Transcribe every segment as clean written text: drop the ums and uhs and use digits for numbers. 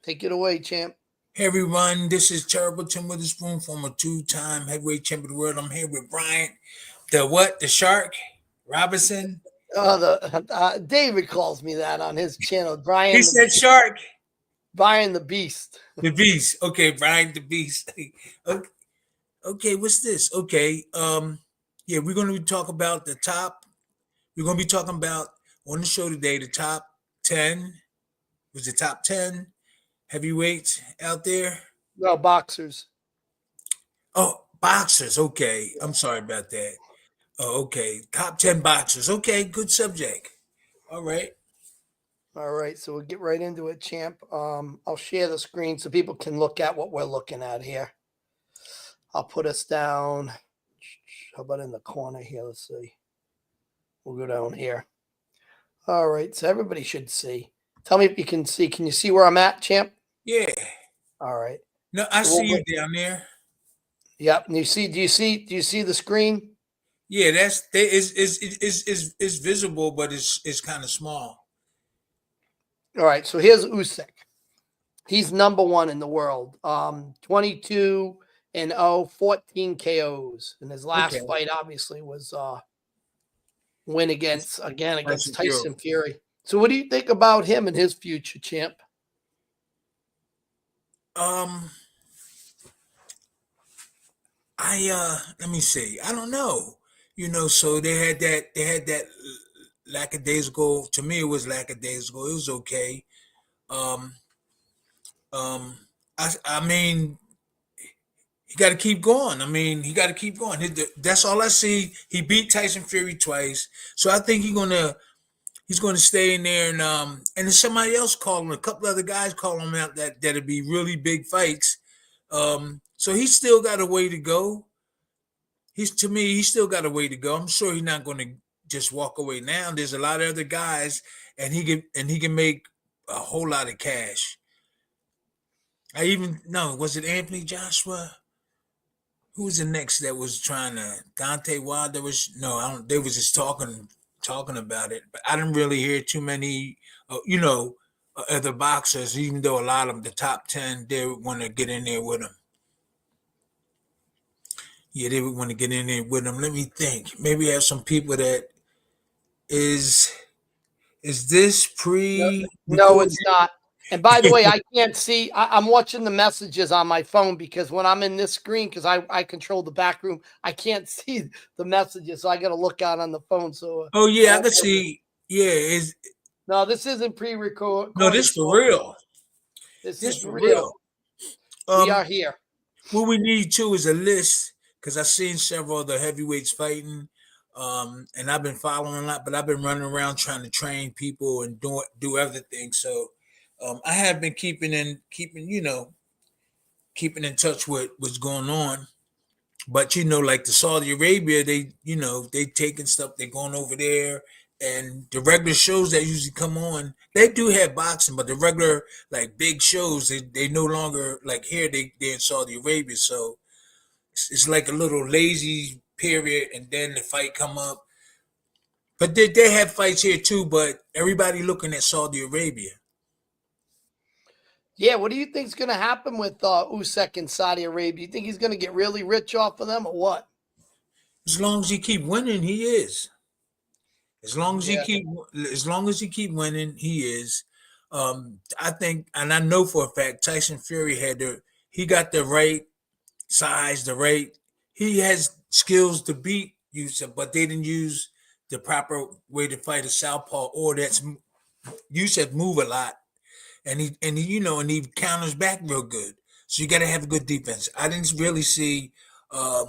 Take it away, champ. Hey everyone, this is Terrible Tim Witherspoon, former two-time heavyweight champion of the world. I'm here with Bryant, the what? The Shark Robinson. The David calls me that on his channel. He said Shark, Brian the Beast. the Beast. Okay, Bryant the Beast. Okay, okay, what's this? Okay, yeah, we're going to talk about the top. We're going to be talking about on the show today the top 10. Was the top 10 heavyweights out there? No, boxers. Oh, boxers. Okay, I'm sorry about that. Oh, okay. Top 10 boxers. Okay, good subject. All right. All right, so we'll get right into it, champ. I'll share the screen so people can look at what we're looking at here. I'll put us down. How about in the corner here? Let's see. We'll go down here. All right, so everybody should see. Tell me if you can see. Can you see where I'm at, champ? Yeah. All right. No, I see you down there. Yep. And do you see the screen? Yeah, that's is visible, but it's kind of small. All right, so here's Usyk. He's number one in the world. 22 and 0, 14 KOs. And his last fight obviously was win against Tyson Fury. So what do you think about him and his future, champ? Let me see. I don't know. So they had that lackadaisical. To me, it was lackadaisical. It was okay. Um, I mean, he got to keep going. I mean, he got to keep going. That's all I see. He beat Tyson Fury twice, so I think he's gonna stay in there. And there's somebody else calling. A couple other guys calling him out that'll be really big fights. So he's still got a way to go. He's still got a way to go. I'm sure he's not going to just walk away now. There's a lot of other guys, and he can make a whole lot of cash. Was it Anthony Joshua? Who was the next that was trying to Dante Wilder? I don't. They was just talking about it, but I didn't really hear too many. Other boxers, even though a lot of them, the top 10, they want to get in there with them. Yeah, they would want to get in there with them. Let me think. Maybe have some people that is this pre? No, it's not. And by the way, I can't see. I'm watching the messages on my phone because when I'm in this screen, because I control the back room, I can't see the messages, so I got to look out on the phone. So. Oh yeah, I can see. Yeah, no, this isn't pre-record. No, this for real. This is for real. We are here. What we need too is a list because I've seen several of the heavyweights fighting. And I've been following a lot, but I've been running around trying to train people and do other things. So I have been keeping in touch with what's going on. But like the Saudi Arabia, they taking stuff, they're going over there, and the regular shows that usually come on, they do have boxing, but the regular like big shows, they no longer like here. They're in Saudi Arabia, so it's like a little lazy period, and then the fight come up. But they have fights here too, but everybody looking at Saudi Arabia. Yeah, what do you think is going to happen with Usyk in Saudi Arabia? You think he's going to get really rich off of them or what? As long as he keep winning, he is. As long as he keep winning, he is. I think, and I know for a fact, Tyson Fury he got the right size, he has skills to beat Usyk, but they didn't use the proper way to fight a southpaw, or Usyk move a lot, and he counters back real good. So you got to have a good defense. I didn't really see a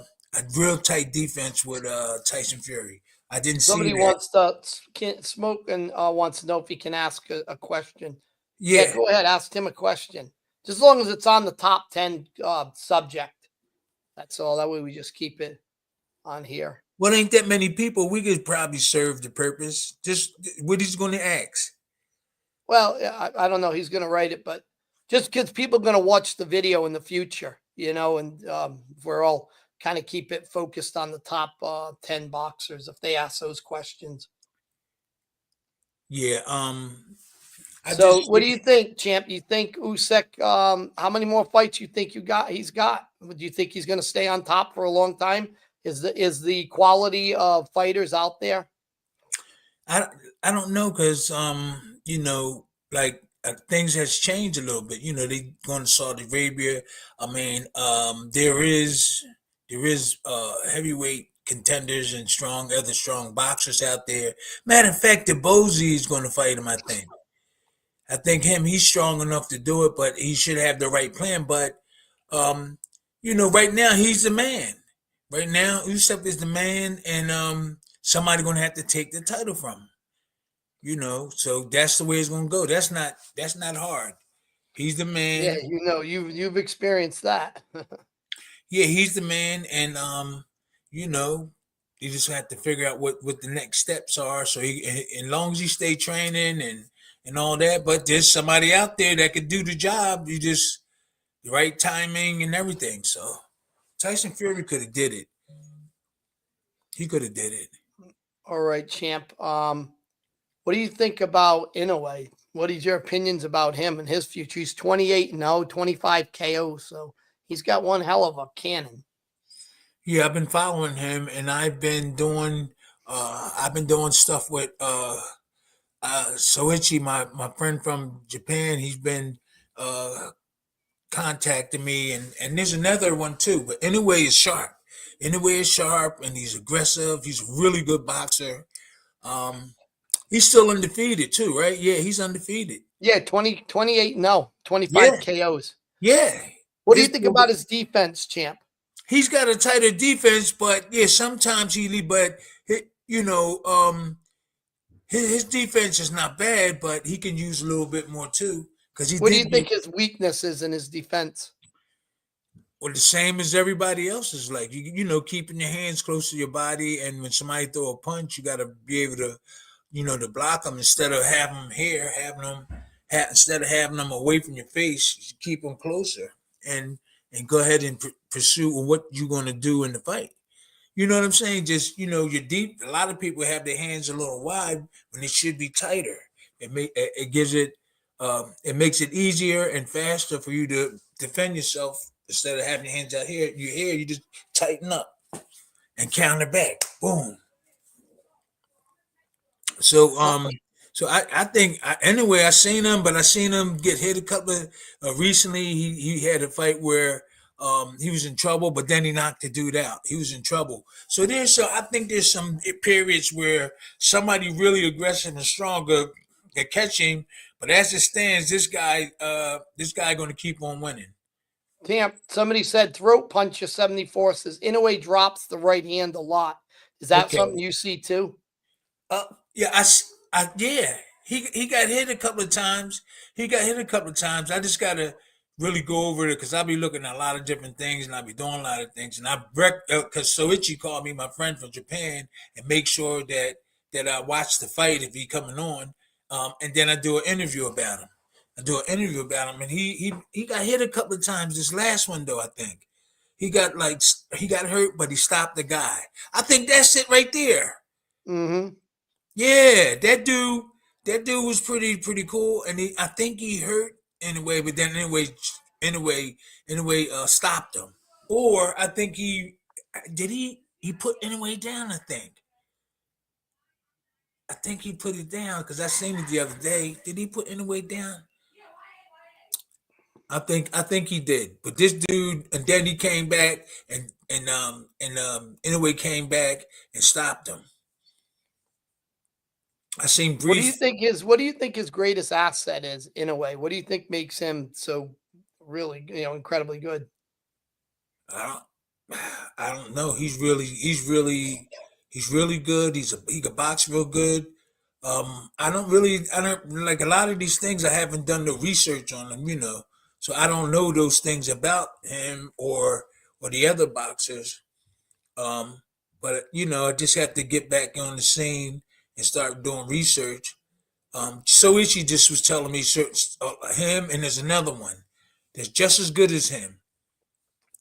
real tight defense with Tyson Fury. I didn't Somebody see that. Wants to smoke and wants to know if he can ask a question. Yeah, go ahead, ask him a question. Just as long as it's on the top 10 subject. That's all. That way we just keep it on here. Well, ain't that many people. We could probably serve the purpose. Just what he's going to ask. Well, I don't know. He's going to write it, but just because people are going to watch the video in the future, and we're all kind of keep it focused on the top 10 boxers if they ask those questions. Yeah. So what do you think, champ? You think Usyk, how many more fights you think he's got? Do you think he's going to stay on top for a long time? Is the quality of fighters out there? I I don't know because like things has changed a little bit. They going to Saudi Arabia. I mean, there is heavyweight contenders and other strong boxers out there. Matter of fact, the Bozy is going to fight him. I think he's strong enough to do it, but he should have the right plan. But right now he's the man. Right now, Usyk is the man, and somebody going to have to take the title from him. So that's the way it's gonna go. That's not hard. He's the Yeah, man. you've experienced that. Yeah, he's the man, and you know, you just have to figure out what the next steps are. So as long as he stay training and all that, but there's somebody out there that could do the job. You just the right timing and everything. So Tyson Fury could have did it. He could have did it. All right, champ. What do you think about Inoue? What is your opinions about him and his future? He's 28-0, 25 KO, so he's got one hell of a cannon. Yeah, I've been following him, and I've been doing stuff with Soichi, my friend from Japan. He's been uh, contacting me, and there's another one too. But anyway, is sharp. Anyway, is sharp, and he's aggressive. He's a really good boxer. Um, he's still undefeated too, right? Yeah, he's undefeated. Yeah, 28-0, 25 Yeah, KOs. yeah. What do you This think about his defense, champ? he's got a tighter defense, but yeah, sometimes but his defense is not bad, but he can use a little bit more too because he What do did you think his weakness is in his defense? well the same as everybody else's. Like keeping your hands close to your body, and when somebody throw a punch, you got to be able to to block them instead of having them here, instead of having them away from your face, keep them closer and go ahead and pursue what you're going to do in the fight. You know what I'm saying? Just you're deep. A lot of people have their hands a little wide when it should be tighter. It makes it easier and faster for you to defend yourself instead of having your hands out here. You just tighten up and counter back. Boom. So I think anyway I seen him, but I seen him get hit a couple of recently. He had a fight where he was in trouble, but then he knocked the dude out. He was in trouble. So I think there's some periods where somebody really aggressive and stronger can catch him, but as it stands, this guy going to keep on winning. Champ, somebody said throat punch of 74 says Inoue drops the right hand a lot. Is that Okay. something you see too? Yeah, yeah. He got hit a couple of times. I just gotta really go over it because I'll be looking at a lot of different things and I'll be doing a lot of things. And because Soichi called me, my friend from Japan, and make sure that I watch the fight if he coming on. And then I do an interview about him. And he got hit a couple of times. This last one though, I think he got hurt, but he stopped the guy. I think that's it right there. Mm-hmm. Yeah, that dude was pretty cool, and I think he hurt anyway, but then anyway, stopped him. Or I think he put anyway down. I think he put it down because I seen it the other day. Did he put anyway down? I think he did. But this dude, and then he came back and anyway came back and stopped him. I seen What do you brief. think his greatest asset is in a way? What do you think makes him so really, incredibly good? I don't, I don't know. He's really good. He can box real good. I don't like a lot of these things. I haven't done the research on them. So I don't know those things about him or the other boxers. But I just have to get back on the scene and start doing research. Soichi just was telling me him, and there's another one that's just as good as him,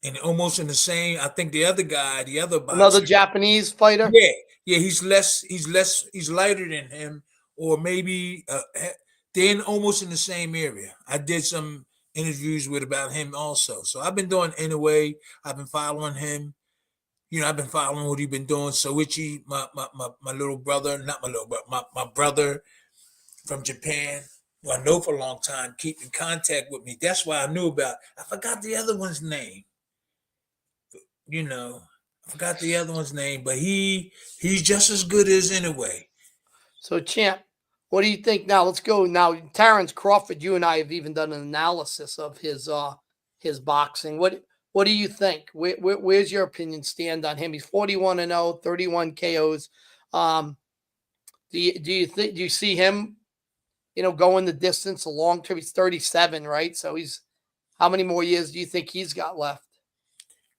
and almost in the same. I think the other guy, the other Another boxer, Japanese fighter? yeah, yeah, he's lighter than him, or maybe they're almost in the same area. I did some interviews with about him also. So I've been doing anyway. I've been following him. I've been following what he's been doing. Soichi, my little brother, not my little brother, my brother from Japan, who I know for a long time, keep in contact with me. That's why I knew about. I forgot the other one's name. I forgot the other one's name, but he's just as good as anyway. So, Champ, what do you think now? Let's go now. Terrence Crawford, you and I have even done an analysis of his boxing. What do you think? Where's your opinion stand on him? He's 41-0, 31 KOs. Do you see him, going the distance a long term? He's 37, right? So how many more years do you think he's got left?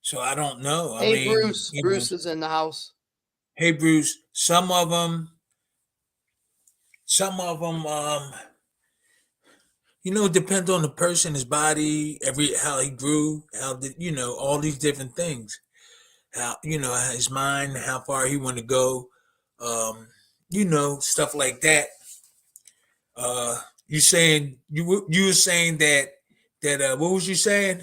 So I don't know. Hey, Bruce. Bruce is in the house. Hey, Bruce. Some of them, depends on the person, his body, how he grew, all these different things. How, his mind, how far he want to go, stuff like that. You were saying that what was you saying?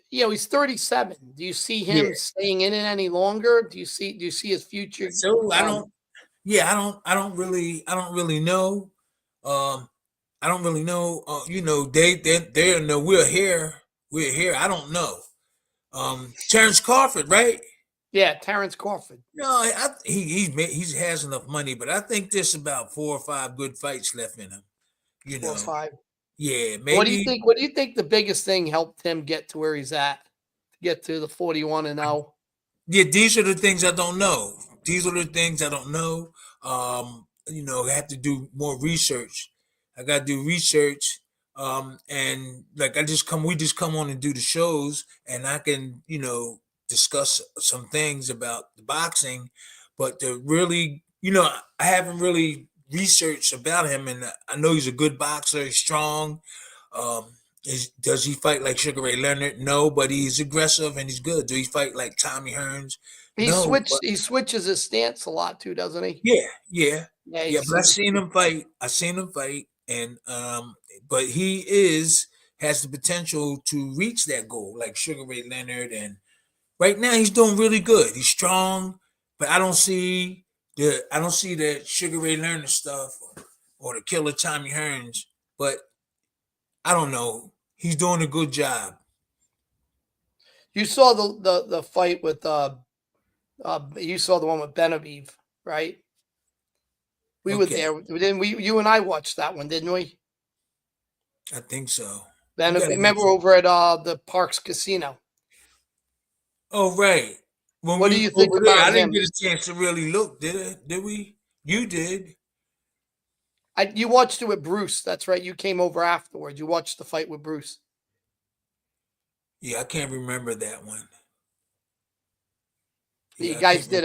He's 37. Do you see him staying in it any longer? Do you see his future? So I don't really know. I don't really know. They know we're here. We're here. I don't know. Terrence Crawford, right? Yeah, Terrence Crawford. No, he has enough money, but I think there's about 4 or 5 good fights left in him. 4 or 5. Yeah, maybe. What do you think the biggest thing helped him get to where he's at? Get to the 41-0? Yeah, these are the things I don't know. I have to do more research. I got to do research. And like we just come on and do the shows, and I can, discuss some things about the boxing, but to really, I haven't really researched about him, and I know he's a good boxer. He's strong. Does he fight like Sugar Ray Leonard? No, but he's aggressive and he's good. Do he fight like Tommy Hearns? He switches his stance a lot too, doesn't he? Yeah. But I've seen him fight. And but he has the potential to reach that goal like Sugar Ray Leonard. And right now he's doing really good. He's strong, but I don't see the Sugar Ray Leonard stuff or the killer Tommy Hearns. But I don't know. He's doing a good job. You saw the fight with you saw the one with Benaviv, right? We were there. You and I watched that one, didn't we? I think so. Remember over at the Parks Casino. Oh, right. What do you think about him? I didn't get a chance to really look, did we? You did. You watched it with Bruce. That's right. You came over afterwards. You watched the fight with Bruce. Yeah, I can't remember that one. You guys did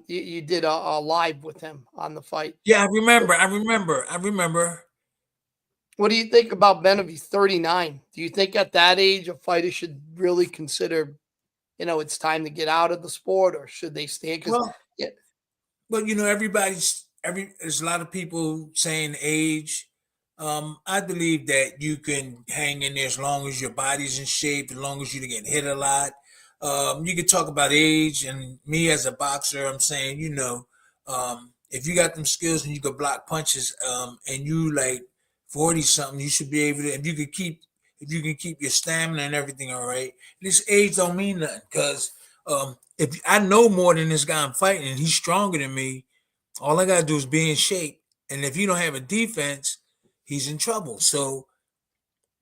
you did a live with him on the fight. Yeah, I remember. What do you think about Benaviv, 39? Do you think at that age a fighter should really consider, it's time to get out of the sport, or should they stay? But there's a lot of people saying age. I believe that you can hang in there as long as your body's in shape, as long as you don't get hit a lot. You can talk about age, and me as a boxer, I'm saying, if you got them skills and you can block punches, and you like 40 something, you should be able to. If you can keep your stamina and everything, all right. This age don't mean nothing, because if I know more than this guy I'm fighting, and he's stronger than me, all I gotta do is be in shape. And if you don't have a defense, he's in trouble. So,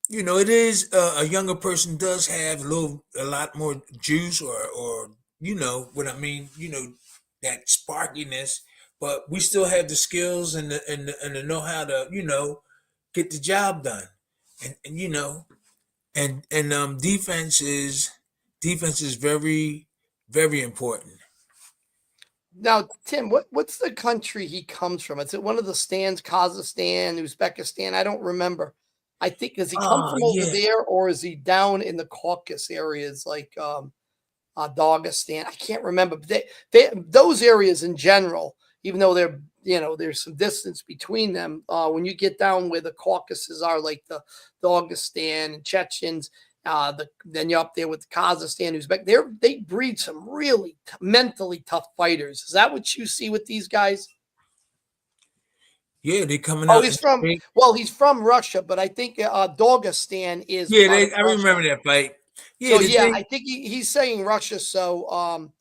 it is a younger person does have a lot more juice, or what I mean, that sparkiness, but we still have the skills and the know how to, get the job done. And defense is very, very important. Now, Tim, what's the country he comes from? Is it one of the stands, Kazakhstan, Uzbekistan? I don't remember. I think, does he come from over there, or is he down in the Caucasus areas like Dagestan? I can't remember. But those areas in general, even though they're there's some distance between them. When you get down where the Caucasus are, like the Dagestan and Chechens, then you're up there with Kazakhstan, Uzbek. They breed some really mentally tough fighters. Is that what you see with these guys? Yeah, they coming Oh, out. he's from Russia, but I think Dagestan is Yeah, part of I Russia. remember that fight. Yeah, So yeah, I think he's saying Russia. So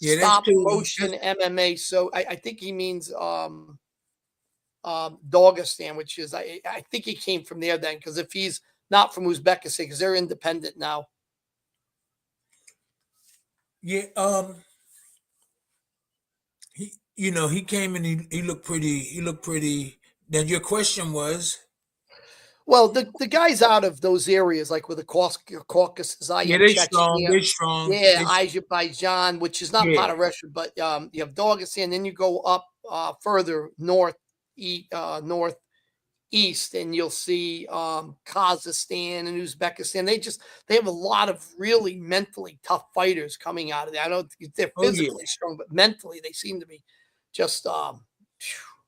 yeah, that's stop too. motion MMA. So I think he means Dagestan, which is I think he came from there then, because if he's not from Uzbekistan, because they're independent now. Yeah, he came and he looked pretty. He looked pretty. Then your question was, Well, the guys out of those areas, like with the Caucasus, yeah, i.e. they strong. Chechnya, They strong. yeah, Azerbaijan, which is not Yeah. part of Russia, but you have Dagestan, then you go up further northeast, and you'll see Kazakhstan and Uzbekistan. They have a lot of really mentally tough fighters coming out of there. I don't think they're Oh, yeah. physically strong, but mentally they seem to be just on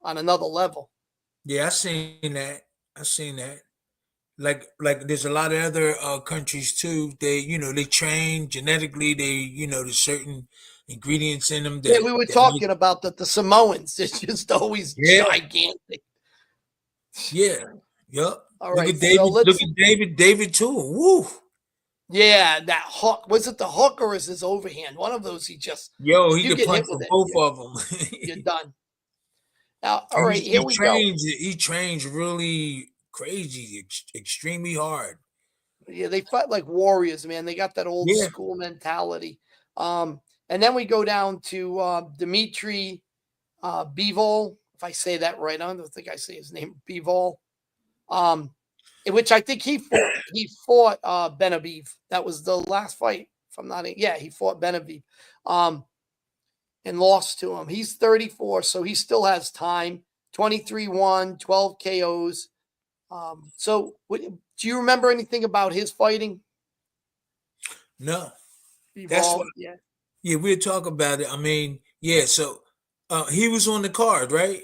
another level. Yeah, I seen that. I seen that. Like there's a lot of other countries too. They train genetically. There's certain ingredients in them Yeah, that we were that talking about the Samoans. They're just always Yeah. gigantic. Yeah. Yup. All Look right, at David. so Look at David. David too. Woo. yeah, that hook. Was it the hook or is his overhand? One of those he just, Yo, if he you could get hit punch for with it, both of them. you're done. Now, all right, here he we go. trains. He trains really crazy, extremely hard. Yeah, they fight like warriors, man. They got that old Yeah. school mentality. And then we go down to Dmitry Bivol, if I say that right. I don't think I say his name, Bivol. In which I think he fought Benaviv. That was the last fight. If I'm not, yeah, he fought Benaviv, and lost to him. He's 34, so he still has time. 23-1, 12 KOs. So, do you remember anything about his fighting? No. Bivol, That's what. yeah. Yeah, we'll talk about it. I mean, yeah. So, he was on the card, right?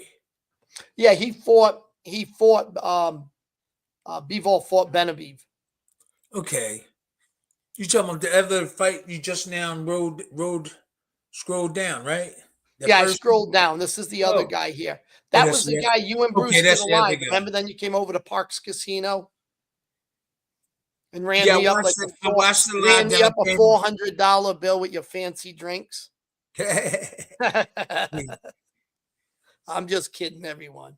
Yeah, he fought. Bivol fought Benaviv. Okay. You talking about the other fight you just now scrolled down, right? That Yeah, I first. scrolled down. This is the other Oh, guy here. oh, That that's was the the. guy you and Bruce Okay, did that's a the other live. guy. Remember? Then you came over to Parks Casino and ran Yeah, me up like I watched the ran live. me Then up I a came. $400 bill with your fancy drinks. I'm just kidding, everyone.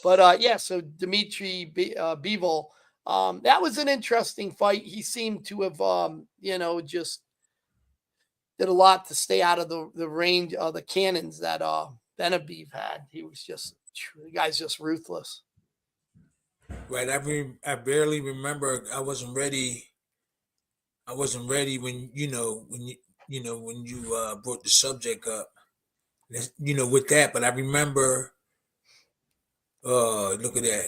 But yeah, so Dmitry Bivol, that was an interesting fight. He seemed to have, just did a lot to stay out of the range of the cannons that Benaviv had. He was just, the guy's just ruthless. Right. I barely remember. I wasn't ready. I wasn't ready when when you brought the subject up. With that. But I remember. Look at that.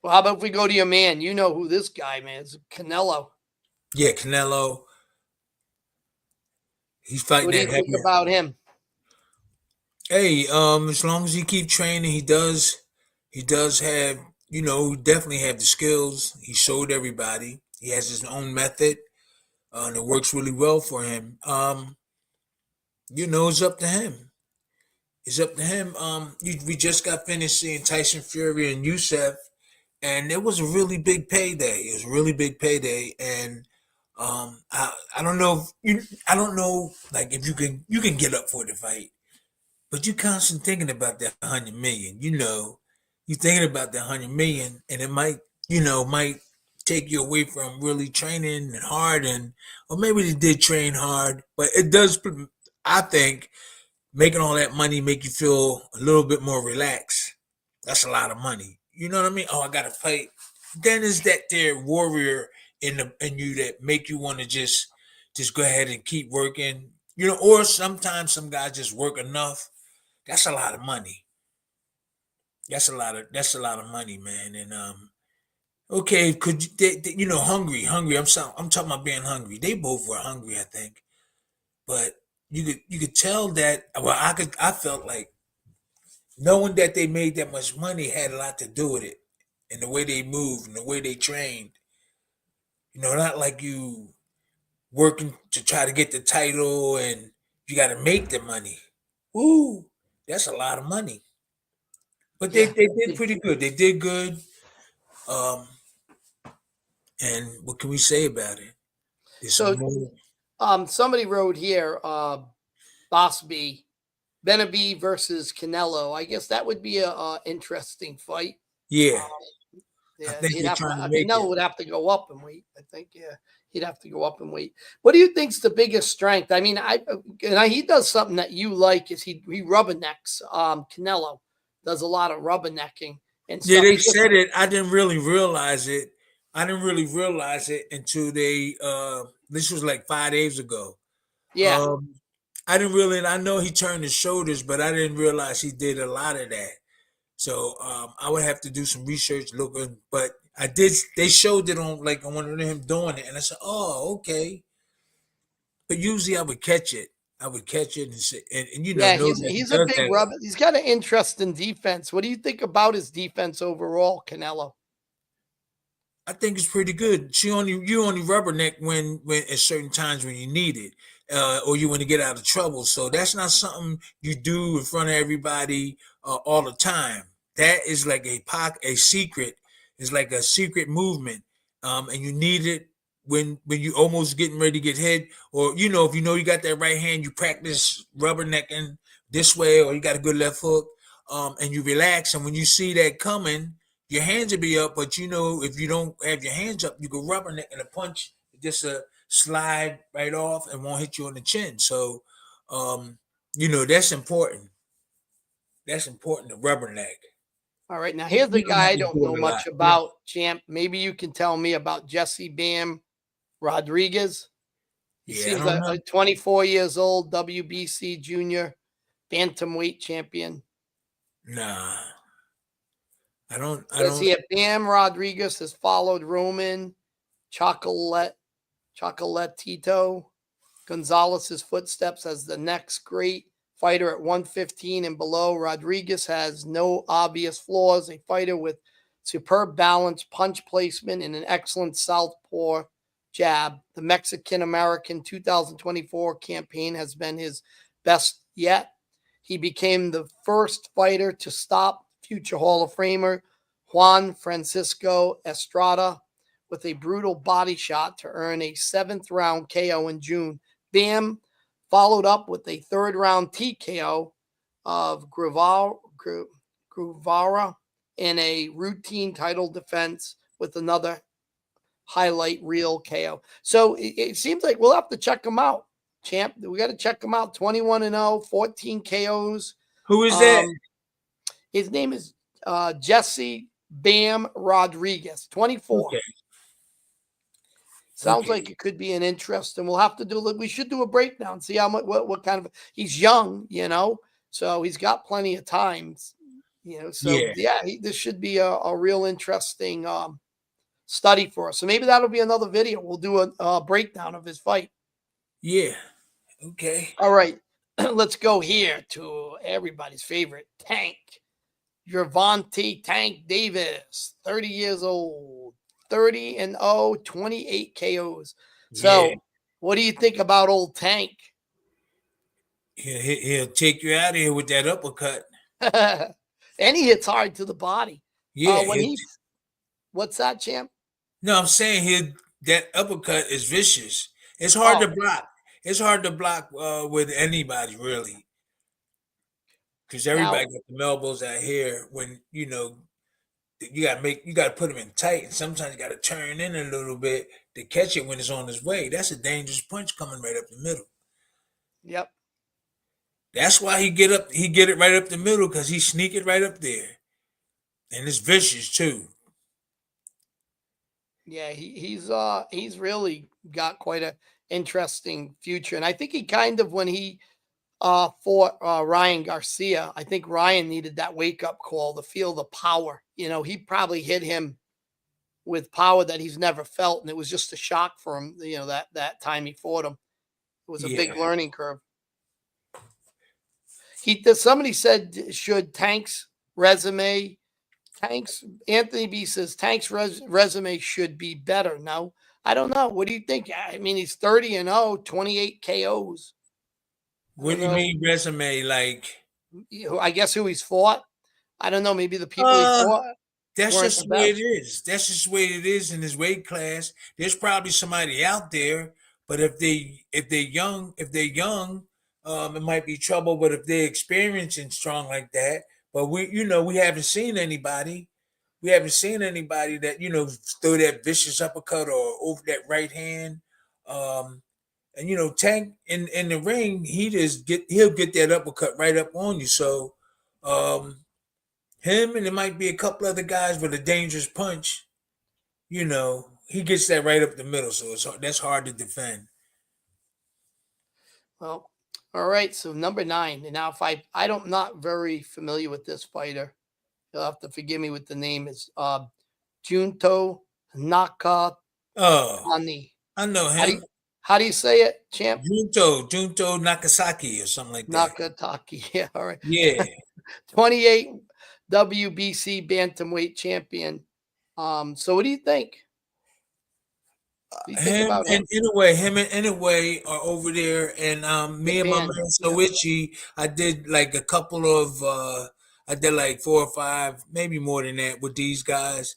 Well, how about if we go to your man? You know who this guy, man, is. Canelo. Yeah, Canelo. He's fighting What do you that think heavy. about him? Hey, as long as he keep training, he does have, definitely have the skills. He showed everybody. He has his own method, and it works really well for him. It's up to him. It's up to him. We just got finished seeing Tyson Fury and Youssef, and it was a really big payday. It was a really big payday, and I don't know I don't know, like, if you can get up for the fight. But you constantly thinking about that 100 million. You thinking about that 100 million, and it might take you away from really training and hard, or maybe they did train hard, but it does. I think making all that money make you feel a little bit more relaxed. That's a lot of money. You know what I mean? Oh, I got to fight. Then is that there warrior in you that make you want to just go ahead and keep working. Or sometimes some guys just work enough. That's a lot of money. That's a lot of money, man. And okay, could you, hungry. I'm talking about being hungry. They both were hungry, I think. But you could tell that. Well, I felt like knowing that they made that much money had a lot to do with it, and the way they moved and the way they trained. Not like you working to try to get the title and you got to make the money. Woo, that's a lot of money. But they, Yeah. they did pretty good. They did good. Um, and what can we say about it? There's some So more. somebody wrote here, Boss B, Benabi versus Canelo. I guess that would be a interesting fight. Yeah, Um, I yeah, think he'd they're have to. trying to make Canelo it. would have to go up and weight. I think. Yeah, he'd have to go up and weight. What do you think's the biggest strength? I mean, he does something that you like. Is he rubbernecks? Canelo does a lot of rubbernecking and Yeah, stuff. they He just said it. I didn't really realize it. I didn't really realize it until they. This was like 5 days ago. yeah. Um, I didn't really. I know he turned his shoulders, but I didn't realize he did a lot of that. So I would have to do some research looking, but I did. They showed it on like on one of them doing it, and I said, "Oh, okay." But usually I would catch it. I would catch it and say, and Yeah, know that he he's a does big that. rub. He's got an interest in defense. What do you think about his defense overall, Canelo? I think it's pretty good. You only rubberneck when at certain times when you need it, or you want to get out of trouble. So that's not something you do in front of everybody all the time. That is like a secret. It's like a secret movement, and you need it when you almost getting ready to get hit, or if you got that right hand, you practice rubbernecking this way, or you got a good left hook, and you relax, and when you see that coming your hands will be up, but if you don't have your hands up, you can rubberneck and a punch just slide right off and won't hit you on the chin. So, that's important. That's important to rubberneck. All right, now here's the You don't guy have I to don't do know it a lot. much about, Champ. Maybe you can tell me about Jesse Bam Rodriguez. He Yeah, I seems don't know. like 24 years old, WBC junior bantamweight champion. Nah, I don't. I Says don't. here, Bam Rodriguez has followed Roman Chocolatito Gonzalez's footsteps as the next great fighter at 115 and below. Rodriguez has no obvious flaws, a fighter with superb balance, punch placement, and an excellent southpaw jab. The Mexican American 2024 campaign has been his best yet. He became the first fighter to stop future Hall of Famer Juan Francisco Estrada with a brutal body shot to earn a seventh round KO in June. Bam followed up with a third round TKO of Gruvara in a routine title defense with another highlight reel KO. So it seems like we'll have to check him out, champ. We got to check him out. 21-0, 14 KOs. Who is that? His name is Jesse Bam Rodriguez, 24. Okay. Sounds Okay. like it could be an interest, and we'll have to do. We should do a breakdown, see how much, what kind of. He's young, so he's got plenty of times, So Yeah. this should be a real interesting study for us. So maybe that'll be another video. We'll do a breakdown of his fight. Yeah. Okay. All right, let's go here to everybody's favorite Tank. Gervonta Tank Davis, 30 years old, 30-0, 28 KOs. So, Yeah. what do you think about old Tank? He'll take you out of here with that uppercut. And he hits hard to the body. Yeah. What's that, champ? No, I'm saying that uppercut is vicious. It's hard to block. It's hard to block with anybody really, because everybody got the elbows out here. When you got to put them in tight, and sometimes you got to turn in a little bit to catch it when it's on its way. That's a dangerous punch coming right up the middle. Yep. That's why he get it right up the middle, because he sneak it right up there, and it's vicious too. Yeah, he's really got quite a interesting future, and I think he kind of, when he fought Ryan Garcia, I think Ryan needed that wake up call to feel the power. He probably hit him with power that he's never felt, and it was just a shock for him. That time he fought him, it was a big learning curve. Somebody said, should Tank's resume, Anthony B says Tank's resume should be better. Now, I don't know. What do you think? I mean, he's 30-0, 28 KOs. What do you mean resume? Like, I guess who he's fought. I don't know. Maybe the people he fought. That's weren't just the the way it best. is. That's just the way it is in his weight class. There's probably somebody out there, but if they're young, it might be trouble. But if they're experienced and strong like that, but we haven't seen anybody. We haven't seen anybody that throw that vicious uppercut or over that right hand. And Tank in the ring, he'll get that uppercut right up on you. So him and there might be a couple other guys with a dangerous punch. He gets that right up the middle, so that's hard to defend. Well, all right. So number 9, and now if I'm not very familiar with this fighter, you'll have to forgive me with the name. Is Junto Nakatani. I know him. How do you say it, champ? Junto Nakasaki or something like that. Nakataki. Yeah. All right. Yeah. 28 WBC bantamweight champion. So what do you think? Him and Inoue are over there, and me and my man Soichi, I did like a couple of I did like 4 or 5, maybe more than that with these guys,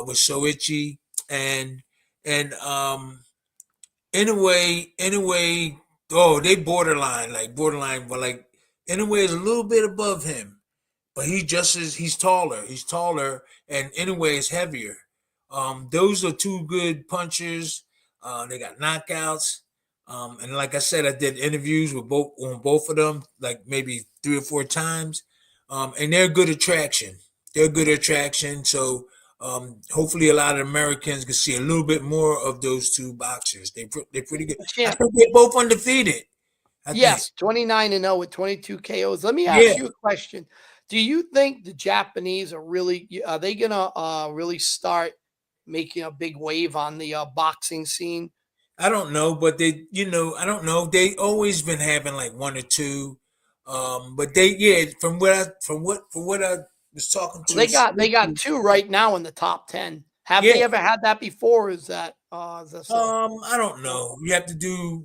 with Soichi and Inoue, oh, they borderline, but like Inoue is a little bit above him, but he's taller. He's taller, and Inoue is heavier. Those are 2 good punchers. They got knockouts. And like I said, I did interviews with both of them, like maybe 3 or 4 times. And they're good attraction. So hopefully a lot of Americans can see a little bit more of those 2 boxers. They're pretty good. I think they're both undefeated. Yes, 29-0 with 22 KOs. Let me ask you a question. Do you think the Japanese are they gonna really start making a big wave on the boxing scene? I don't know, but I don't know. They always been having like 1 or 2, but from what I was talking to, they got 2 right now in the top 10. Have they ever had that before? Is that I don't know. You have to do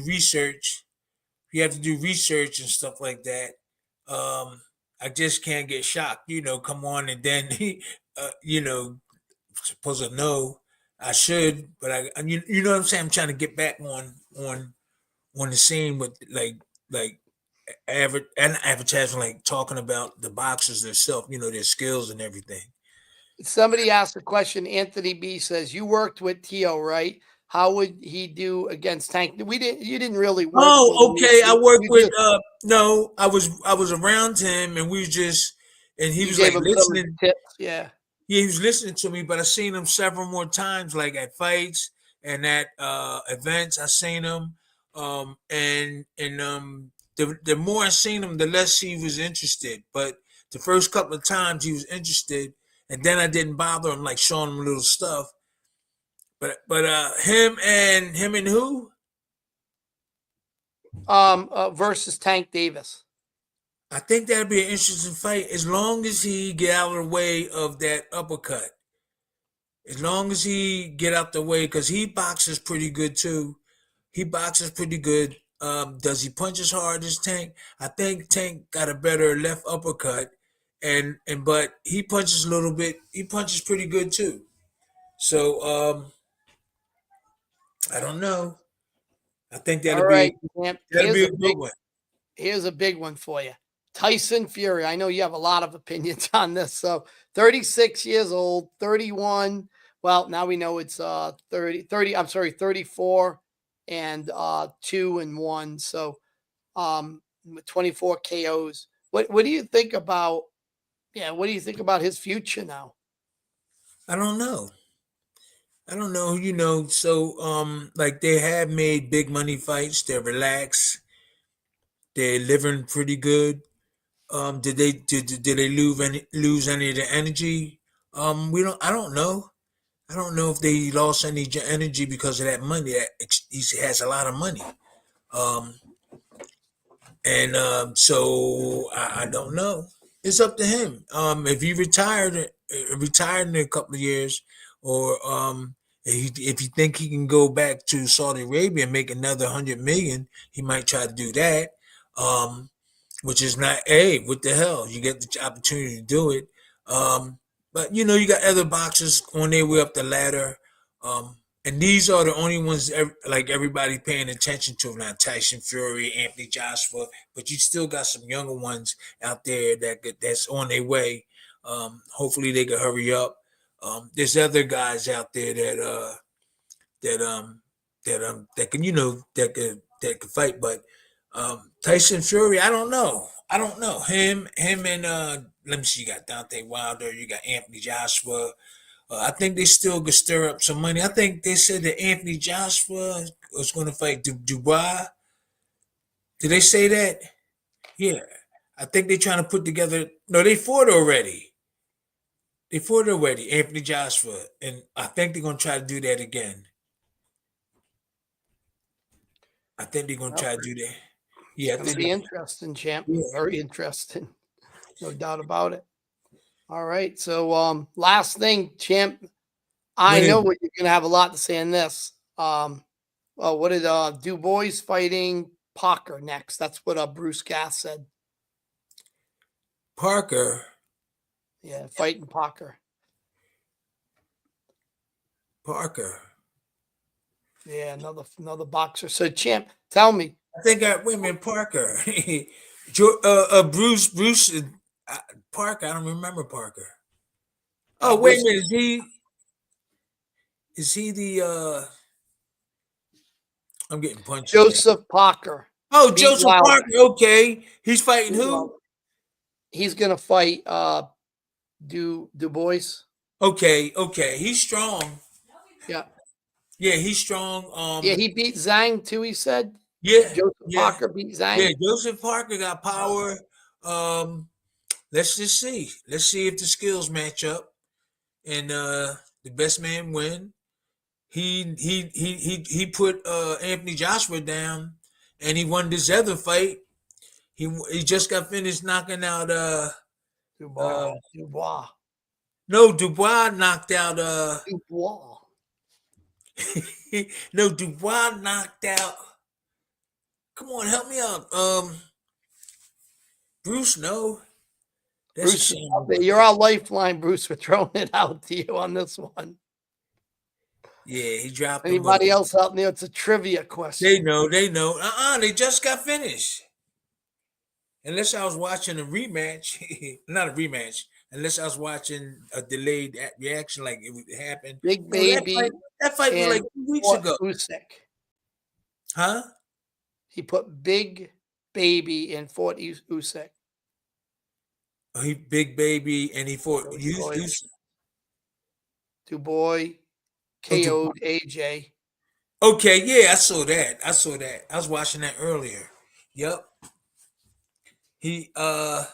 research. You have to do research and stuff like that. I just can't get shocked. Come on, and then supposed to know I should, but you know what I'm saying. I'm trying to get back on the scene with like advertising, like talking about the boxers themselves, their skills and everything. Somebody asked a question. Anthony B says, "You worked with Tio, right? How would he do against Tank?" You didn't really work. Oh, okay. I worked with. No, I was around him, and we just, and he was like listening. Tips. Yeah, he was listening to me, but I seen him several more times, like at fights and at events. I seen him, the more I seen him, the less he was interested. But the first couple of times he was interested, and then I didn't bother him, like showing him little stuff. But him and who? Versus Tank Davis. I think that'd be an interesting fight as long as he get out of the way of that uppercut. As long as he get out the way, because he boxes pretty good too. He boxes pretty good. Does he punch as hard as Tank? I think Tank got a better left uppercut, but he punches a little bit. He punches pretty good too. So I don't know. I think that'll be a good one. Here's a big one for you. Tyson Fury. I know you have a lot of opinions on this. So 36 years old, 31. Well, now we know it's 34 and 2-1. So with 24 KOs. What do you think about his future now? I don't know. So like they have made big money fights. They're relaxed. They're living pretty good. Did they lose any of the energy? I don't know. I don't know if they lost any energy because of that money. He has a lot of money. And so I don't know. It's up to him. If he retired in a couple of years, or if you think he can go back to Saudi Arabia and make another 100 million, he might try to do that. Which is not, hey, what the hell? You get the opportunity to do it. But you got other boxers on their way up the ladder. And these are the only ones like everybody paying attention to now. Tyson Fury, Anthony Joshua, but you still got some younger ones out there that's on their way. Hopefully they can hurry up. There's other guys out there that can that can fight, but Tyson Fury, I don't know. Him and let me see, you got Deontay Wilder, you got Anthony Joshua. I think they still could stir up some money. I think they said that Anthony Joshua was going to fight Dubois. Did they say that? Yeah. I think they're trying to put together. No, they fought already. Anthony Joshua. And I think they're going to try to do that again. I think they're going to try to do that. Yeah. It's going to be interesting, champ. Yeah. Very interesting. No doubt about it. All right. So last thing, champ. I know what you're gonna have a lot to say in this. Well, what did Dubois fighting Parker next? That's what Bruce Gass said. Parker. Yeah, fighting Parker. Yeah, another boxer. So champ, tell me. I think women Parker. Bruce Parker. I don't remember Parker. Oh, wait a minute. Is he the I'm getting punched. Joseph Parker. Oh, Joseph Parker. Okay. He's fighting who? He's gonna fight Dubois. Okay. He's strong. Yeah. Yeah, he's strong. Yeah, he beat Zhang too, he said. Yeah. Joseph Parker beat Zhang. Yeah, Joseph Parker got power. Let's just see. Let's see if the skills match up. And the best man win. He put Anthony Joshua down, and he won this other fight. He just got finished knocking out Dubois. No, Dubois knocked out Dubois. No, Dubois knocked out. Come on, help me out. Bruce, no. Bruce, you're our lifeline, Bruce. We're throwing it out to you on this one. Yeah, he dropped. Anybody else out there? It's a trivia question. They know. They just got finished. Unless I was watching a rematch, not a rematch. Unless I was watching a delayed reaction, like it would happen. Big Baby. That fight was like 2 weeks ago. Usyk. Huh? He put Big Baby in Fort Usyk. Oh, he Big Baby, and he fought Dubois KO'd AJ. Okay, yeah, I saw that. I was watching that earlier. Yep. He KO'd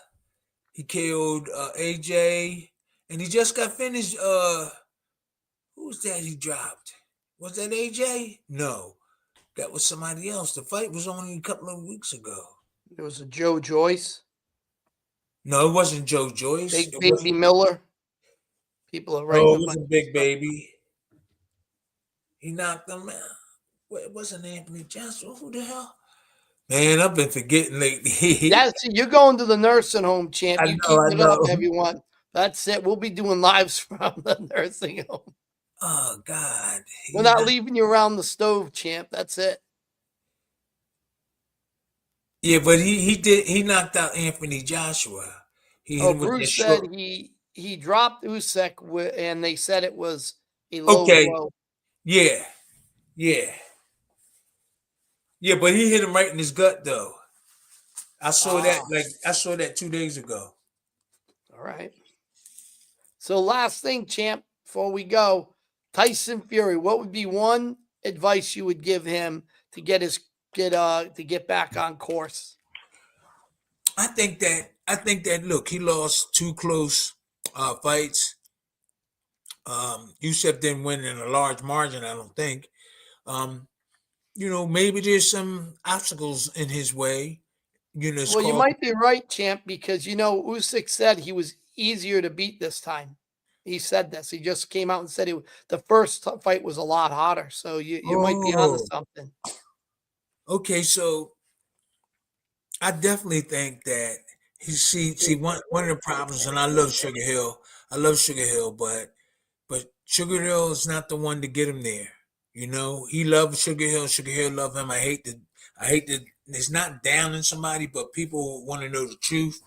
AJ, and he just got finished. Who's that he dropped? Was that AJ? No, that was somebody else. The fight was only a couple of weeks ago. It was a Joe Joyce. No, it wasn't Joe Joyce. Big Baby Miller. People are right. Oh, it wasn't Big Baby. He knocked him out. Well, it wasn't Anthony Joshua. Who the hell? Man, I've been forgetting lately. You're going to the nursing home, champ. You keep it up, everyone. That's it. We'll be doing lives from the nursing home. Oh, God. We're not leaving you around the stove, champ. That's it. Yeah, but he knocked out Anthony Joshua. Bruce said he dropped Usyk, and they said it was a low blow. Yeah. Yeah, but he hit him right in his gut, though. I saw that 2 days ago. All right. So last thing, champ, before we go, Tyson Fury. What would be one advice you would give him to get back on course? I think that look, he lost 2 close fights. Usyk didn't win in a large margin, I don't think. Maybe there's some obstacles in his way. It's Well, you called. might be right, champ, because Usyk said he was easier to beat this time. He said this. He just came out and said the first fight was a lot hotter. So you might be onto Oh, something. okay. So I definitely think that see one of the problems, and I love Sugar Hill. I love Sugar Hill, but Sugar Hill is not the one to get him there. He loved Sugar Hill. Sugar Hill loved him. I hate to. It's not downing somebody, but people want to know the truth.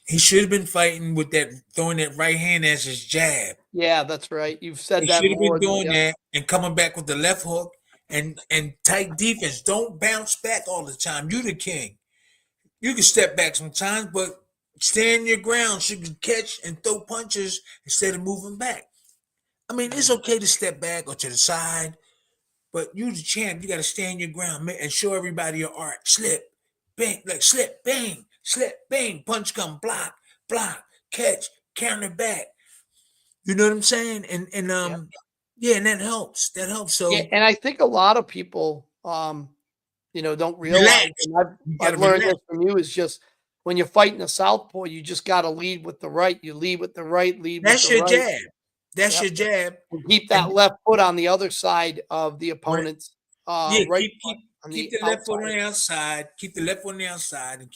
He should have been fighting with that, throwing that right hand as his jab. Yeah, that's right. You've He said that should have been more than doing yeah. that and coming back with the left hook and tight defense. Don't bounce back all the time. You the king. You can step back sometimes, but stand your ground so you can catch and throw punches instead of moving back. I mean, it's okay to step back or to the side, but you the champ. You got to stand your ground and show everybody your art. Slip, bang, like slip, bang, slip, bang. Punch come, block, catch, counter back. You know what I'm saying? And Yeah. yeah, and that helps. That helps. Yeah, So and I think a lot of people don't relax. realize, and You I've gotta learned relax. this from you, is just when you're fighting a southpaw, you just got to lead with the right. You lead with the right, lead with That's the your right. jab. That's Yep. your jab. And keep And that left foot on the other side of the right, opponent's yeah, right keep foot keep on keep the the left foot on outside. the outside. Keep the left foot on the outside,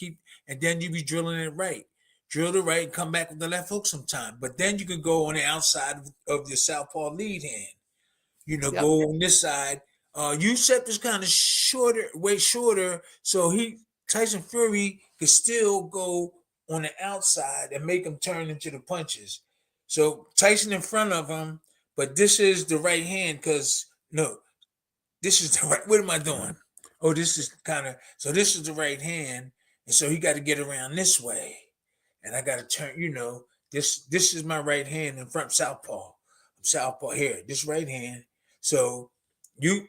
and then you be drilling it right. Drill the right and come back with the left hook sometime. But then you can go on the outside of your southpaw lead hand. Yep. Go on this side. Yusef is kind of shorter, way shorter, so Tyson Fury could still go on the outside and make him turn into the punches. So Tyson in front of him, but this is the right hand because no, this is the right. What am I doing? Oh, this is so this is the right hand, and so he got to get around this way, and I got to turn. This is my right hand in front southpaw. I'm southpaw here. This right hand. So you,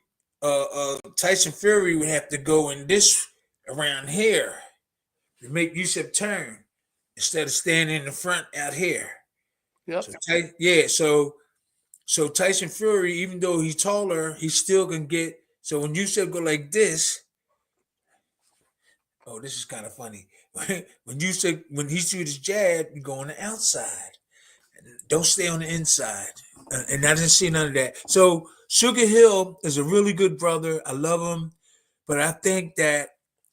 Tyson Fury would have to go in this around here to make Yusuf turn instead of standing in the front out here. Yep. So yeah, so Tyson Fury, even though he's taller, he still can get. So when Yusuf go like this, oh, this is kind of funny. When he shoot his jab, you go on the outside. Don't stay on the inside. And I didn't see none of that. So Sugar Hill is a really good brother. I love him, but I think that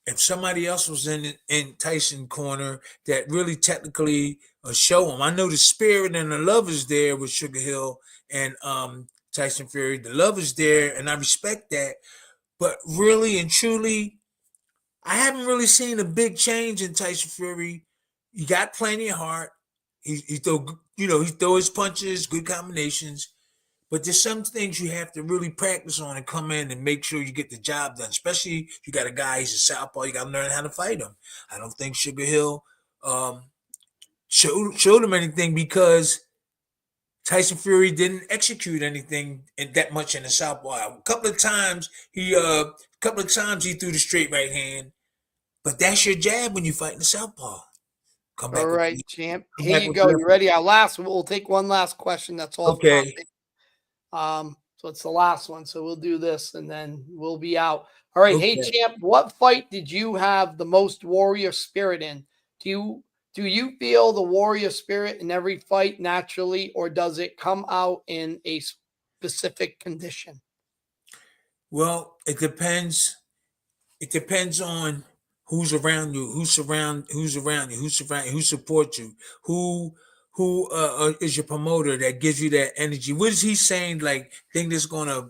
if somebody else was in Tyson corner that really technically show him, I know the spirit and the love is there with Sugar Hill and Tyson Fury. The love is there, and I respect that. But really and truly, I haven't really seen a big change in Tyson Fury. He got plenty of heart. He throw his punches, good combinations. But there's some things you have to really practice on and come in and make sure you get the job done. Especially if you got a guy, he's a southpaw, you got to learn how to fight him. I don't think Sugar Hill showed him anything because Tyson Fury didn't execute anything that much in the southpaw. A couple of times he threw the straight right hand, but that's your jab when you fight in the southpaw. Come All back with right, champ. come Here back you with go. the You left. ready? We'll take one last question that's off Okay. topic. So it's the last one. So we'll do this and then we'll be out. All right. Hey, Okay. champ, what fight did you have the most warrior spirit in? Do you feel the warrior spirit in every fight naturally, or does it come out in a specific condition? Well, it depends. It depends on who's around you, who's around you, who supports you, who is your promoter that gives you that energy. What is he saying? Like thing that's gonna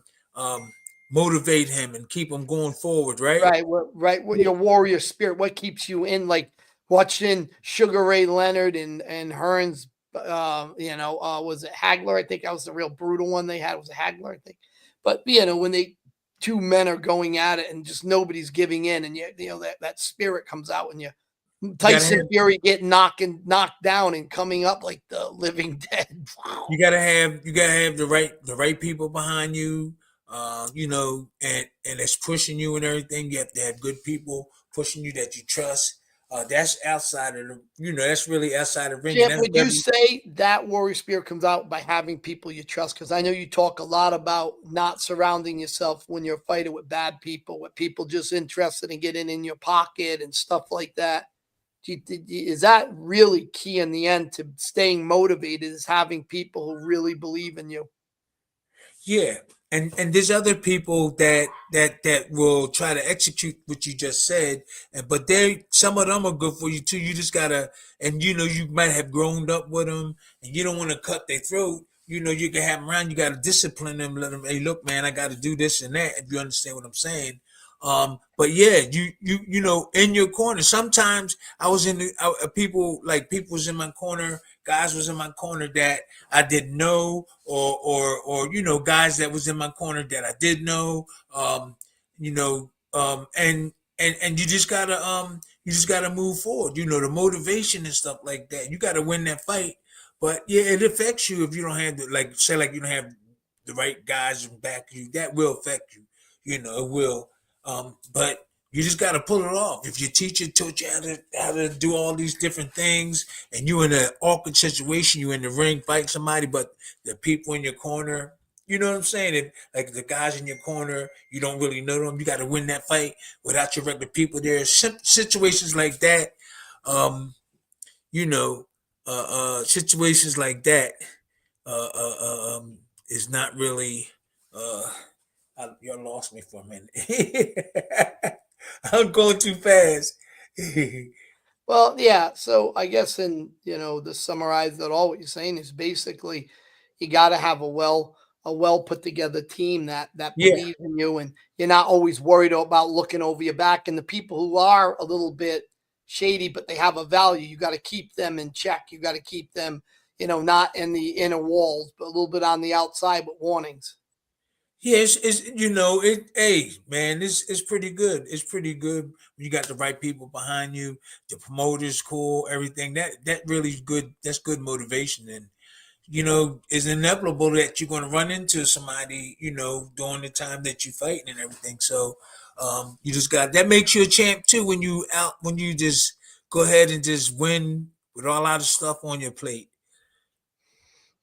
motivate him and keep him going forward, right? Right. What Yeah. your warrior spirit? What keeps you in? Like watching Sugar Ray Leonard and Hearns. Was it Hagler? I think that was the real brutal one they had. It was a Hagler, I think. But when two men are going at it and just nobody's giving in, and that spirit comes out when you gotta have Tyson Fury get knocked down and coming up like the living dead. Wow. you gotta have the right people behind you, and it's pushing you and everything. You have to have good people pushing you that you trust. That's outside of the, that's really outside of ring, and Champ, that's would you very. say that warrior spirit comes out by having people you trust? Because I know you talk a lot about not surrounding yourself when you're fighting with bad people, with people just interested in getting in your pocket and stuff like that. Is that really key in the end to staying motivated? Is having people who really believe in you? Yeah, and there's other people that will try to execute what you just said, and but they some of them are good for you too. You just gotta, and you might have grown up with them, and you don't want to cut their throat. You can have them around. You got to discipline them. Let them, hey, look, man, I got to do this and that. If you understand what I'm saying. But yeah, in your corner. Sometimes I was in the people was in my corner, guys was in my corner that I didn't know, or guys that was in my corner that I did know. And you just gotta move forward. The motivation and stuff like that. You gotta win that fight. But yeah, it affects you if you don't have you don't have the right guys back you. That will affect you. It will. But you just got to pull it off. If your teacher taught you how to do all these different things, and you in an awkward situation, you in the ring fight somebody, but the people in your corner, you know what I'm saying? Like the guys in your corner, you don't really know them. You got to win that fight without your regular people there. Situations like that, um, you know, situations like that is not really. You lost me for a minute. I'm going too fast. Well, yeah. So I guess to summarize that all what you're saying is basically you got to have a well put together team that Yeah, believes in you, and you're not always worried about looking over your back. And the people who are a little bit shady, but they have a value, you got to keep them in check. You got to keep them, not in the inner walls, but a little bit on the outside with warnings. yeah. It. Hey, man, it's pretty good. It's pretty good when you got the right people behind you. The promoter's cool. Everything that really is good. That's good motivation, and it's inevitable that you're going to run into somebody, during the time that you fighting and everything. So, you just got that makes you a champ too when you just go ahead and just win with all out of stuff on your plate.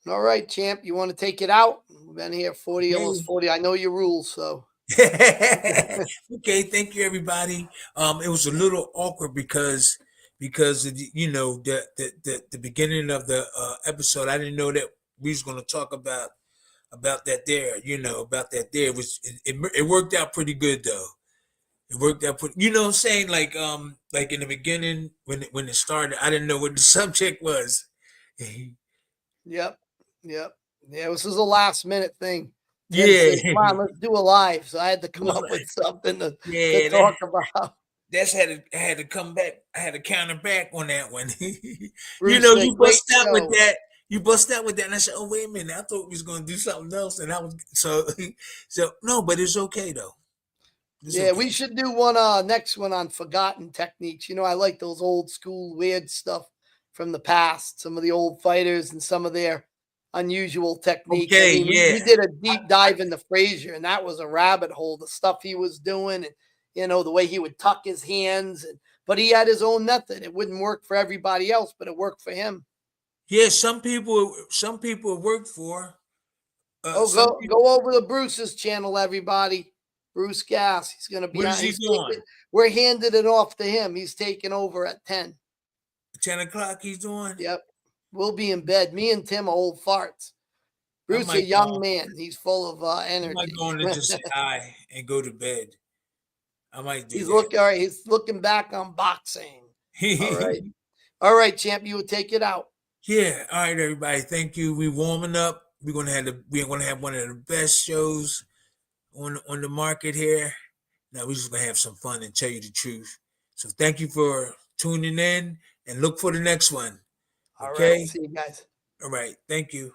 All right, champ, you want to take it out? We've been here 40, almost Okay. 40. I know your rules, so. Okay, thank you everybody. It was a little awkward because of the beginning of the episode. I didn't know that we was going to talk about that there. About that there. It worked out pretty good though. It worked out pretty. You know what I'm saying? Like in the beginning when it started, I didn't know what the subject was. Yep. Yep. Yeah, this was a last minute thing. Tim Yeah. said, "Come on, let's do a live." So I had to come up with something to Yeah, talk about. I had to come back. I had to counter back on that one. Bruce said, You "Great bust out with show." that. You bust out with that, and I said, "Oh, wait a minute! I thought we was gonna do something else." And I was so so no, but it's okay though. It's Yeah, okay. we should do one next one on forgotten techniques. I like those old school weird stuff from the past, some of the old fighters and some of their unusual techniques. I Okay, mean, we yeah, did a deep dive into Frazier, and that was a rabbit hole. The stuff he was doing, and the way he would tuck his hands, but he had his own method. It wouldn't work for everybody else, but it worked for him. yeah. Some people work for. Oh, Some go people. over to Bruce's channel, everybody. Bruce Gas. He's gonna be What is on. he He's doing? taking. We're handing it off to him. He's taking over at 10. 10 o'clock. He's doing. Yep. We'll be in bed. Me and Tim are old farts. I Bruce, a might go. young man. He's full of I might energy. go on and just say hi and go to bed. I might do He's that. looking all right. He's looking back on boxing. All right. All right, champ. You will take it out. Yeah. All right, everybody. Thank you. We warming up. We're gonna have one of the best shows on the market here. Now we're just gonna have some fun and tell you the truth. So thank you for tuning in and look for the next one. All right. Okay. See you guys. All right. Thank you.